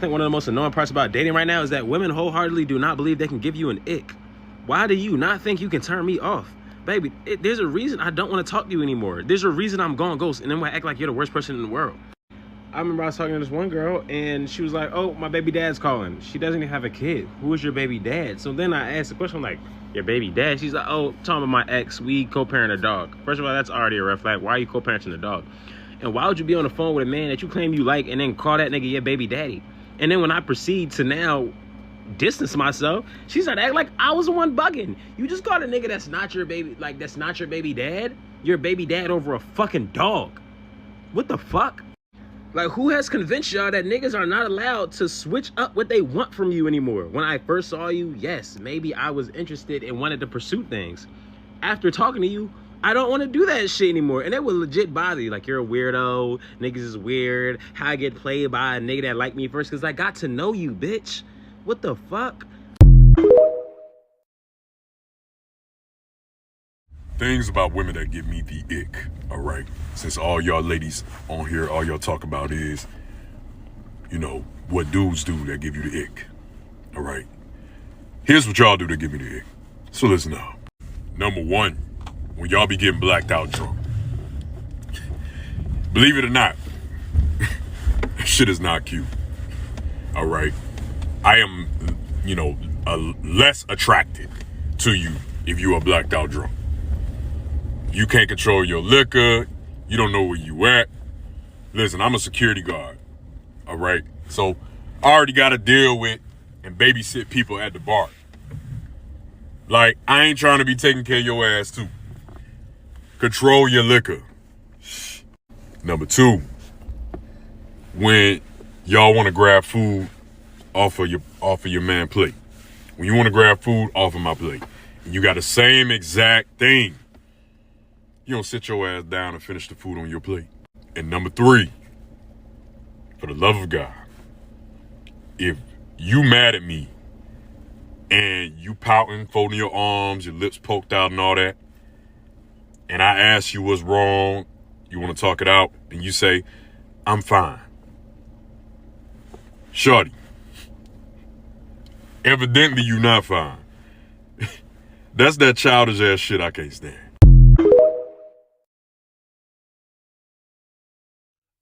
think one of the most annoying parts about dating right now is that women wholeheartedly do not believe they can give you an ick. Why do you not think you can turn me off? Baby, there's a reason I don't want to talk to you anymore. There's a reason I'm going ghost, and then I act like you're the worst person in the world. I remember I was talking to this one girl, and she was like, oh, my baby dad's calling. She doesn't even have a kid. Who is your baby dad? So then I asked the question, I'm like, your baby dad? She's like, oh, talking about my ex, we co-parent a dog. First of all, that's already a red flag. Why are you co-parenting a dog? And why would you be on the phone with a man that you claim you like and then call that nigga your baby daddy? And then when I proceed to now distance myself, she started acting like I was the one bugging. You just called a nigga that's not your baby, like that's not your baby dad, your baby dad over a fucking dog. What the fuck? Like, who has convinced y'all that niggas are not allowed to switch up what they want from you anymore? When I first saw you, yes, maybe I was interested and wanted to pursue things. After talking to you, I don't want to do that shit anymore. And it will legit bother you. Like, you're a weirdo. Niggas is weird. How I get played by a nigga that liked me first because I got to know you, bitch. What the fuck? Things about women that give me the ick, all right? Since all y'all ladies on here, all y'all talk about is, you know, what dudes do that give you the ick, all right? Here's what y'all do to give me the ick. So listen now. Number one, when y'all be getting blacked out drunk. Believe it or not, that shit is not cute, all right? I am, you know, less attracted to you if you are blacked out drunk. You can't control your liquor. You don't know where you at. Listen, I'm a security guard, all right? So I already got to deal with and babysit people at the bar. Like, I ain't trying to be taking care of your ass too. Control your liquor. Number two, when y'all want to grab food off of your man plate. When you want to grab food off of my plate, and you got the same exact thing, you don't sit your ass down and finish the food on your plate. And number three, for the love of God, if you mad at me and you pouting, folding your arms, your lips poked out and all that, and I ask you what's wrong, you want to talk it out, and you say, I'm fine. Shorty, evidently you not fine. That's that childish ass shit I can't stand.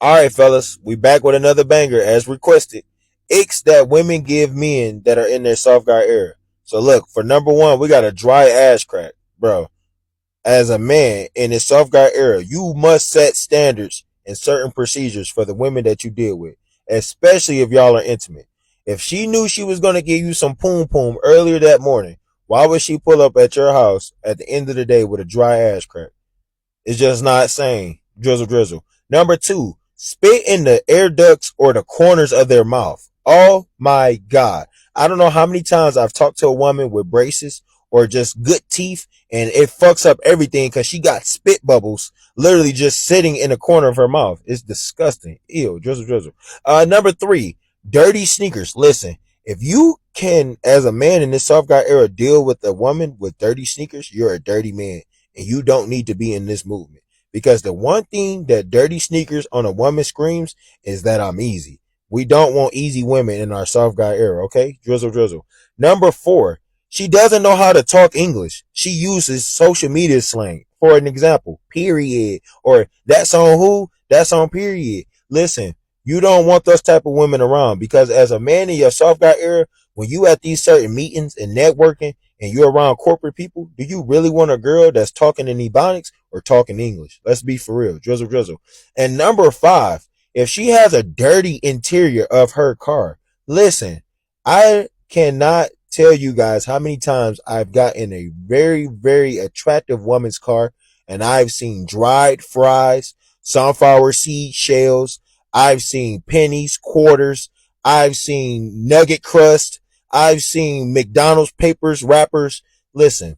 All right, fellas, we back with another banger as requested. Icks that women give men that are in their soft guy era. So look, for number one, we got a dry ass crack, bro. As a man in this soft guy era, you must set standards and certain procedures for the women that you deal with, especially if y'all are intimate. If she knew she was going to give you some poom poom earlier that morning, why would she pull up at your house at the end of the day with a dry ass crack? It's just not sane. Drizzle, drizzle. Number two, spit in the air ducts or the corners of their mouth. Oh my God. I don't know how many times I've talked to a woman with braces or just good teeth and it fucks up everything because she got spit bubbles literally just sitting in the corner of her mouth. It's disgusting. Ew, drizzle, drizzle. Number three, dirty sneakers. Listen, if you can, as a man in this soft guy era, deal with a woman with dirty sneakers, you're a dirty man and you don't need to be in this movement. Because the one thing that dirty sneakers on a woman screams is that I'm easy. We don't want easy women in our soft guy era, okay? Drizzle, drizzle. Number four, she doesn't know how to talk English. She uses social media slang. For an example, period. Or that's on who? That's on period. Listen, you don't want those type of women around because as a man in your soft guy era, when you at these certain meetings and networking and you're around corporate people, do you really want a girl that's talking in Ebonics or talking English? Let's be for real. Drizzle, drizzle. And number five, if she has a dirty interior of her car, listen, I cannot tell you guys how many times I've got in a very, very attractive woman's car and I've seen dried fries, sunflower seed shells. I've seen pennies, quarters. I've seen nugget crust. I've seen McDonald's papers, wrappers. Listen,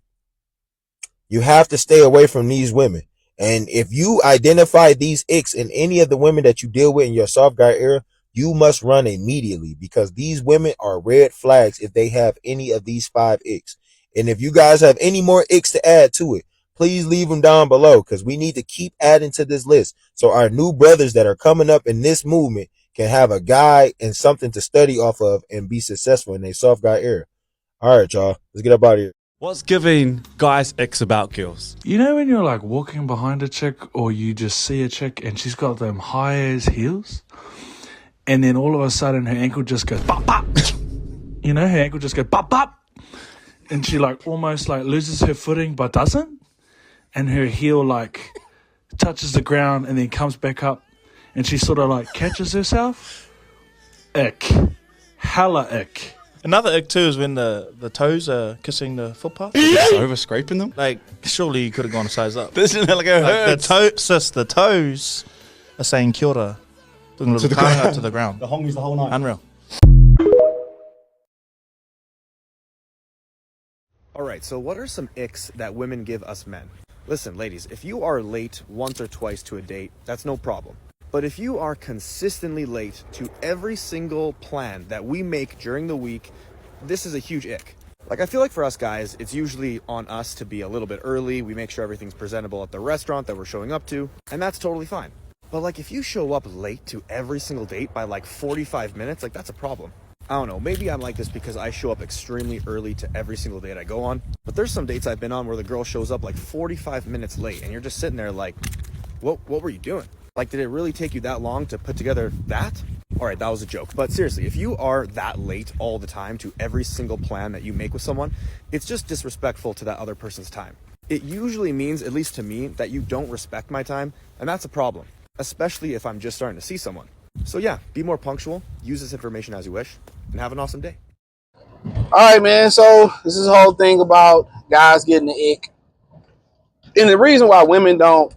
you have to stay away from these women. And if you identify these icks in any of the women that you deal with in your soft guy era, you must run immediately because these women are red flags if they have any of these five icks. And if you guys have any more icks to add to it, please leave them down below because we need to keep adding to this list so our new brothers that are coming up in this movement can have a guide and something to study off of and be successful in their soft guy era. All right, y'all, let's get up out of here. What's giving guys X about girls? You know when you're like walking behind a chick or you just see a chick and she's got them high ass heels and then all of a sudden her ankle just goes bop bop. You know, her ankle just goes bop bop. And she like almost like loses her footing but doesn't. And her heel like touches the ground and then comes back up and she sort of like catches herself. Ick. Hella ick. Another ick too is when the toes are kissing the footpath. Just over scraping them? Like, surely you could have gone a size up. This is like a Like the toes are saying kia ora. Doing a little kainga to the ground. The hongies the whole night. Unreal. All right, so what are some icks that women give us men? Listen, ladies, if you are late once or twice to a date, that's no problem. But if you are consistently late to every single plan that we make during the week, this is a huge ick. Like, I feel like for us guys, it's usually on us to be a little bit early. We make sure everything's presentable at the restaurant that we're showing up to, and that's totally fine. But like, if you show up late to every single date by like 45 minutes, like that's a problem. I don't know, maybe I'm like this because I show up extremely early to every single date I go on. But there's some dates I've been on where the girl shows up like 45 minutes late and you're just sitting there like, what were you doing? Like, did it really take you that long to put together that? All right, that was a joke. But seriously, if you are that late all the time to every single plan that you make with someone, it's just disrespectful to that other person's time. It usually means, at least to me, that you don't respect my time, and that's a problem, especially if I'm just starting to see someone. So yeah, be more punctual, use this information as you wish, and have an awesome day. All right, man. So this is the whole thing about guys getting the ick. And the reason why women don't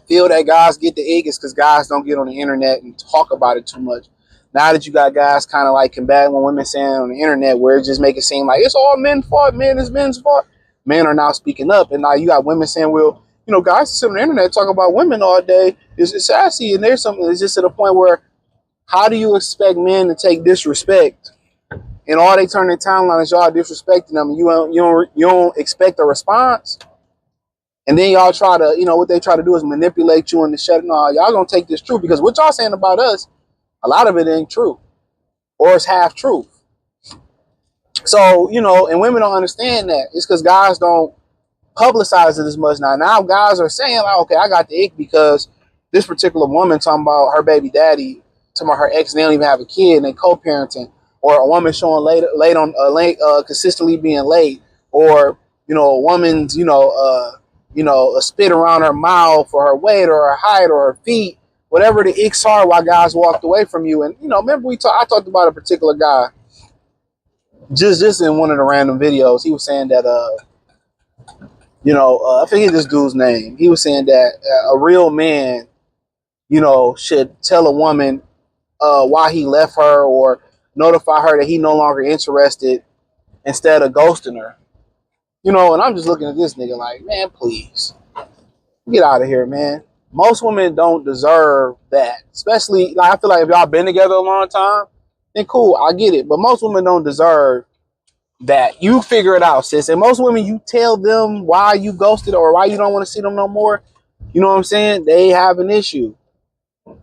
feel that guys get the ick is because guys don't get on the internet and talk about it too much. Now that you got guys kind of like combating what women saying on the internet, where it just make it seem like it's all men's fault, it's men's fault. Men are now speaking up, and now you got women saying, well, you know, guys sit on the internet talking about women all day. It's sassy, and there's something that's just to the point where, how do you expect men to take disrespect? And all they turn their timeline is y'all disrespecting them, and you don't expect a response. And then y'all try to, you know, what they try to do is manipulate you into shutting. No, y'all gonna take this true because what y'all saying about us, a lot of it ain't true, or it's half truth. So, you know, and women don't understand that. It's because guys don't publicize it as much now. Now guys are saying, like, okay, I got the ick because this particular woman talking about her baby daddy, talking about her ex, and they don't even have a kid, and they co-parenting, or a woman showing consistently being late, or, you know, a woman's, a spit around her mouth or her weight or her height or her feet, whatever the icks are why guys walked away from you. And, you know, remember I talked about a particular guy just in one of the random videos. He was saying that, I forget this dude's name. He was saying that a real man, you know, should tell a woman why he left her or notify her that he no longer interested instead of ghosting her. You know, and I'm just looking at this nigga like, man, please get out of here, man. Most women don't deserve that. Especially, like, I feel like if y'all been together a long time, then cool, I get it. But most women don't deserve that. You figure it out, sis. And most women, you tell them why you ghosted or why you don't want to see them no more. You know what I'm saying? They have an issue.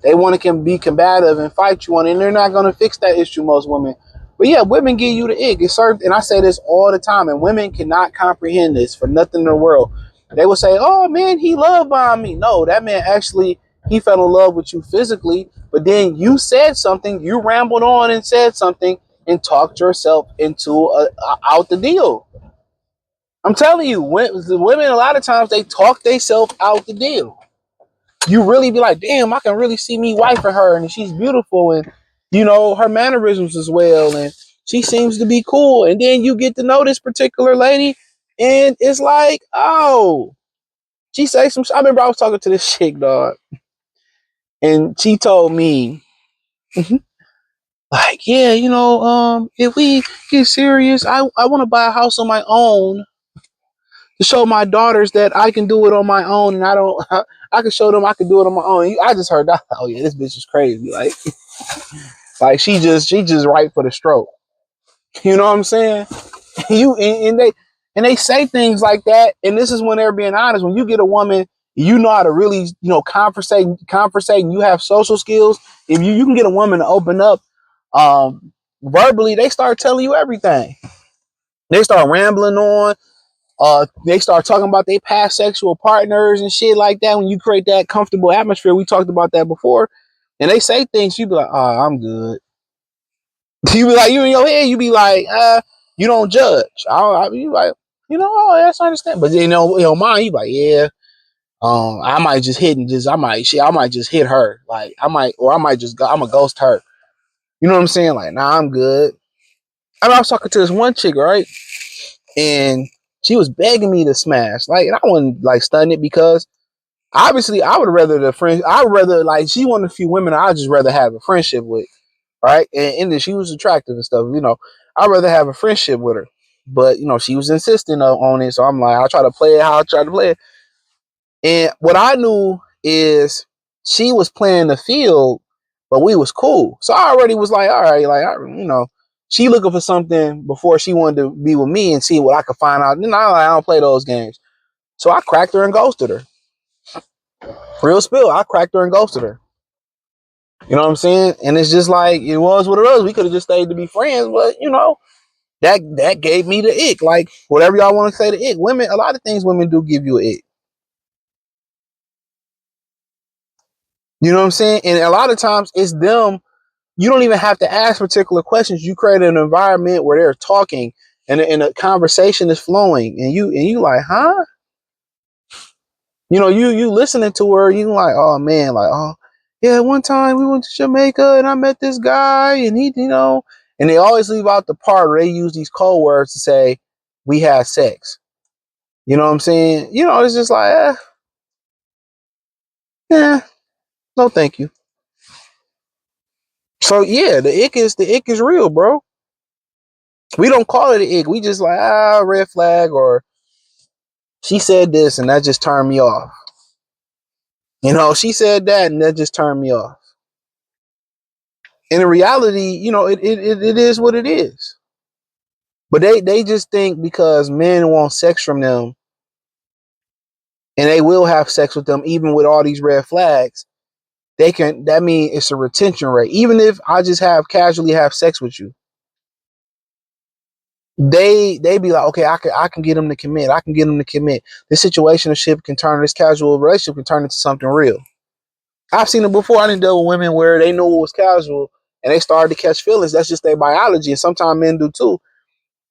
They want to be combative and fight you on it, and they're not going to fix that issue, most women. But yeah, women give you the ick. It's served, and I say this all the time, and women cannot comprehend this for nothing in the world. They will say, oh man, he love bombed me. No, that man actually, he fell in love with you physically, but then you said something, you rambled on and said something and talked yourself into out the deal. I'm telling you, women a lot of times, they talk themselves out the deal. You really be like, damn, I can really see me wifing her, and she's beautiful, and you know, her mannerisms as well, and she seems to be cool. And then you get to know this particular lady, and it's like, oh, she say some. I remember I was talking to this chick, dog, and she told me, like, yeah, you know, if we get serious, I want to buy a house on my own to show my daughters that I can do it on my own, and I can show them I can do it on my own. I just heard that. Oh yeah, this bitch is crazy. Like she just right for the stroke. You know what I'm saying? And they say things like that, and this is when they're being honest. When you get a woman, you know how to really, conversate, you have social skills. If you can get a woman to open up verbally, they start telling you everything. They start rambling on. They start talking about their past sexual partners and shit like that. When you create that comfortable atmosphere, we talked about that before. And they say things, you be like, "Oh, I'm good." You be like, you in your head, you be like, you don't judge. You like, oh, that's understand. But in your mind, you be like, yeah. I might just hit and I might just hit her. Like I might just go, I'm gonna ghost her. You know what I'm saying? Like, nah, I'm good. I was talking to this one chick, right? And she was begging me to smash. Like, and I wasn't like stunning it because obviously I would rather like she one of the few women I'd just rather have a friendship with, right? And then she was attractive and stuff, I'd rather have a friendship with her. But she was insisting on it. So I'm like, I'll try to play it how I try to play it. And what I knew is she was playing the field, but we was cool. So I already was like, all right, like, she looking for something before she wanted to be with me and see what I could find out. And I don't play those games. So I cracked her and ghosted her. Real spill. I cracked her and ghosted her. You know what I'm saying? And it's just like, it was what it was. We could have just stayed to be friends, but that gave me the ick. Like, whatever y'all want to say, the ick. Women, a lot of things women do give you an ick. You know what I'm saying? And a lot of times it's them. You don't even have to ask particular questions. You create an environment where they're talking and a conversation is flowing, and you like, huh? You listening to her, you like, oh man, like, oh yeah, one time we went to Jamaica and I met this guy and he, and they always leave out the part where they use these code words to say we had sex. You know what I'm saying? It's just like, yeah, no, thank you. So yeah, the ick is real, bro. We don't call it an ick. We just like, red flag, or she said this and that just turned me off. She said that and that just turned me off. And in reality, it is what it is. But they just think because men want sex from them and they will have sex with them even with all these red flags, that means it's a retention rate. Even if I just casually have sex with you, they be like, okay, I can get them to commit. I can get them to commit. This situationship can turn, this casual relationship can turn into something real. I've seen it before. I didn't deal with women where they knew it was casual and they started to catch feelings. That's just their biology. And sometimes men do too.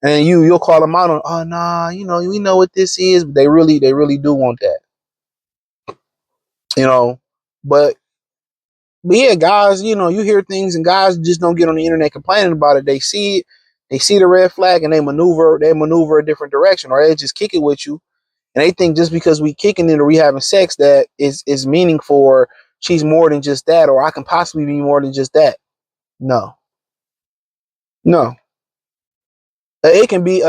And you'll call them out on, oh nah, we know what this is. But they really do want that. But yeah, guys, you hear things and guys just don't get on the internet complaining about it. They see it, they see the red flag and they maneuver a different direction, or they just kick it with you. And they think just because we kicking it or we having sex that is meaningful, or she's more than just that, or I can possibly be more than just that. No. It can be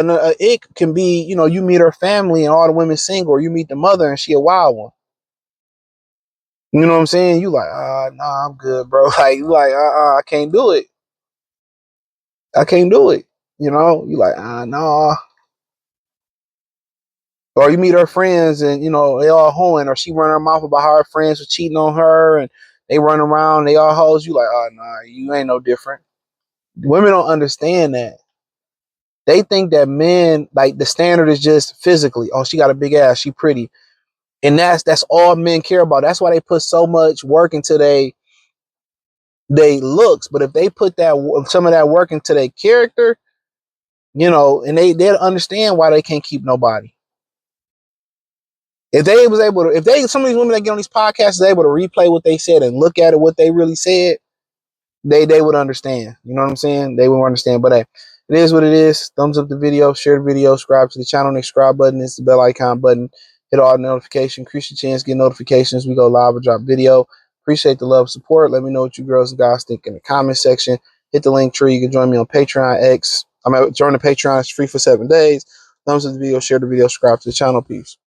you meet her family and all the women single, or you meet the mother and she a wild one. You know what I'm saying? You like, nah, I'm good, bro. Like, you like, I can't do it. I can't do it. You like, nah. Or you meet her friends and, they all hoeing, or she run her mouth about how her friends were cheating on her and they run around, they all hoes. You like, nah, you ain't no different. Women don't understand that. They think that men, like, the standard is just physically. Oh, she got a big ass, she pretty. And that's all men care about. That's why they put so much work into they looks. But if they put some of that work into their character, and they'll understand why they can't keep nobody. If some of these women that get on these podcasts is able to replay what they said and look at it, what they really said, they would understand. You know what I'm saying? They would understand. But hey, it is what it is. Thumbs up the video, share the video, subscribe to the channel. Next subscribe button is the bell icon button. Hit all the notifications. Increase your chance, get notifications. We go live or drop video. Appreciate the love, support. Let me know what you girls and guys think in the comment section. Hit the link tree. You can join me on Patreon X. Join the Patreon. It's free for 7 days. Thumbs up the video, share the video, subscribe to the channel. Peace.